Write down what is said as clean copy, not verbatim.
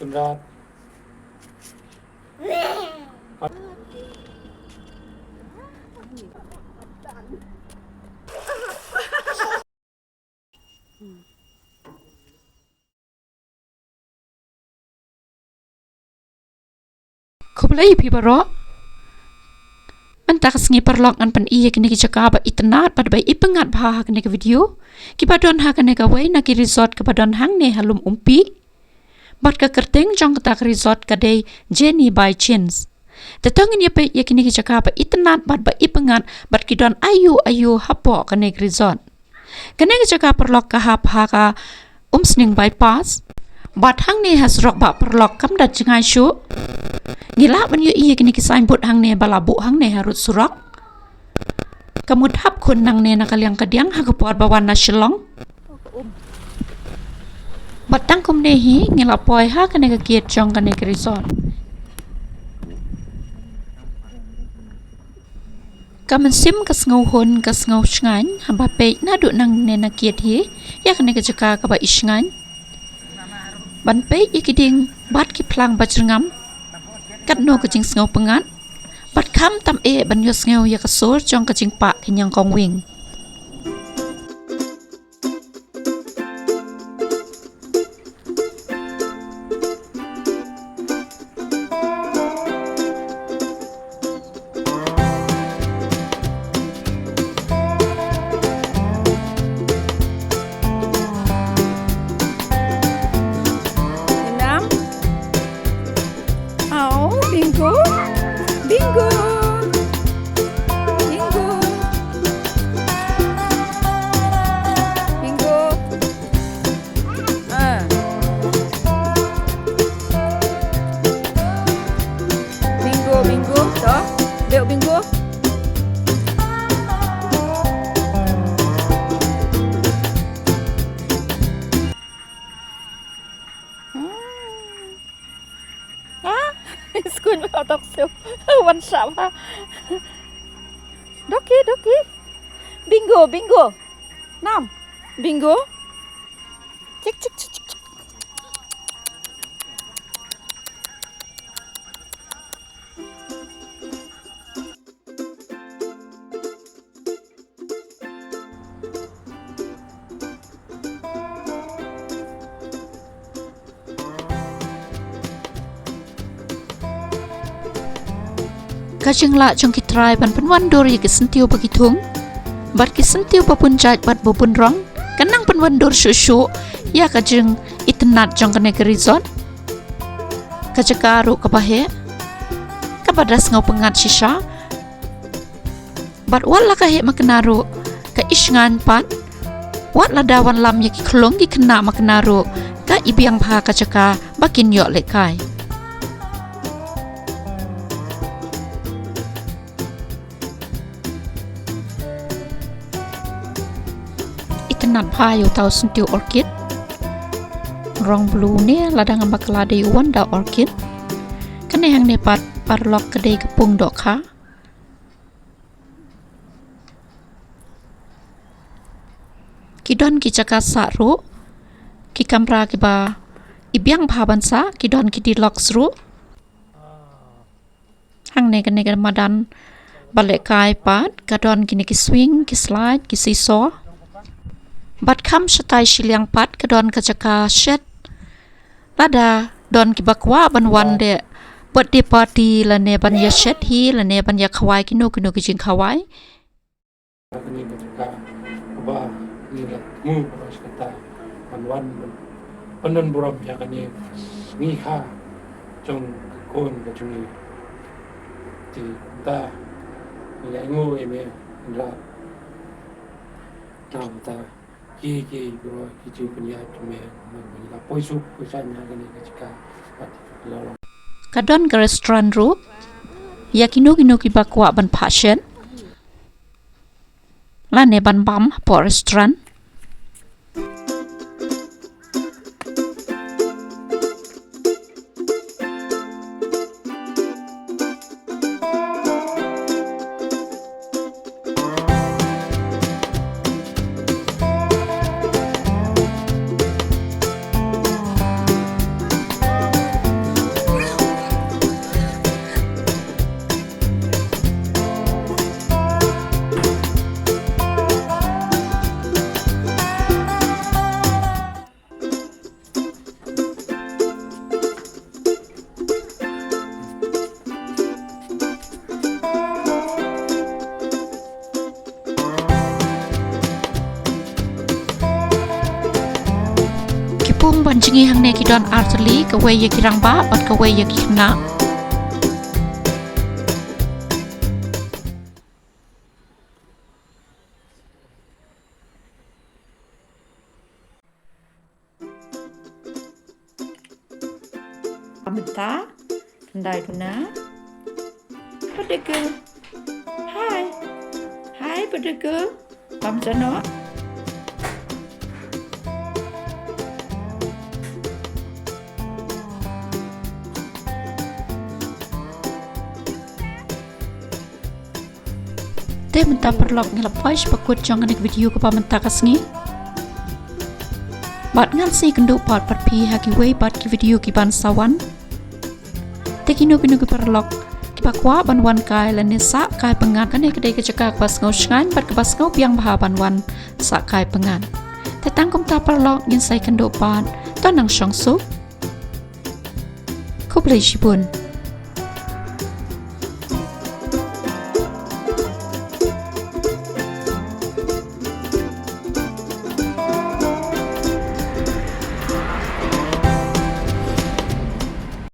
Sngewtynnad. Kublai pibaro antak sngi perlok an pen iya kini kijaka ba itnat pad bai ipengat bha kini ke video kibadon ha kini ka wai na ki resort kibadon hang ne halum umpi bat ka kerteng jong tak resort kadai Jenny by Chyn tetongin ya pe ya kini kijaka ba itnat bat bai ipengat bat kidon ayu hapo kini resort kini kijaka perlok ka ha ka Umsning bypass bat hang ne hasrok ba perlok kam dat jengai syu ngila ban yu iya kini kisain bot hang ne balabu hang ne harut surak kamu hap kun nang ne nakaliang kadiang ha kapor bawan na Shillong batang kum ne hi ngila poi ha kane ka kiet jong kane ke resort kamen sim ka sngo hon ka sngo shngan ha ba pe na du nang ne na kiet hi ya kane ka jaka ka ba ishngan ban pe ikiding bat ki plang bajrngam kat no ka jing sngo pengat bat kham tam e ban yo sngo ya ka sor jong ka jing pa kenyang kong wing School vào tóc siêu one shot ha Doki bingo nam bingo chích kajeng la jong kitrai ban penwandur ya kisentiu bagi thung bat kisentiu papun jaj bat bopun rong kanang penwandur shushu ya kajeng itnat jong kane ke resort kajakaru kabahe kabadas ngau pengat shisha bat wala ka he maknaru ka ishngan pat wat la dawan lam ya ki khlong ki kena maknaru ka ibiang pha kajaka bakin yo lekai nat phayo tau sentiu orchid rong blue ne ladang ambakla de wanda orchid kane hang ne pat parlok kedai kepung dok kha kidon ki chaka saru ki kamra ki ba ibyang bhabansa kidon ki dilok sru hang ne kane madan balek kai pat kadon kini ki swing ki slide ki seesaw bat kham shatai shiliang pat kadon kajaka shet lada don ki bakwa ban wan de birthday party la ne ban ya shet hi la ne ban ya khawai kino ki jing khawai Ini kajaka ba ni la mu pas kata ban wan penon buram ya kani sngikha jong kon ka juni ti ta ya ngo eme la ta ki bro ki ju punya me la poisu puisanya kani kajaka la kadon ke restoran ru yakino ki bakwa ban passion la ne ban bam po restoran Kipung banjingi hang ne kidon arteli kawe ye kirang ba bat kawe ye kina. Amenta, kendai tuna. Pedegel. Hai pedegel. Pam jano. Te menta perlok ngelapai sepakut jangan nek video ke pamenta kasngi. Bat ngan si kenduk pat pi haki wei bat ki video ki ban sawan. Te kinu ki perlok ki bakwa banwan kai lan sa kai pengan kan kedai kecekak pas ngau shngan bat ke pas ngau piang baha banwan sa kai pengan. Te tangkum ta perlok ngin sai kenduk pat ton nang shong su. Ko play shibun.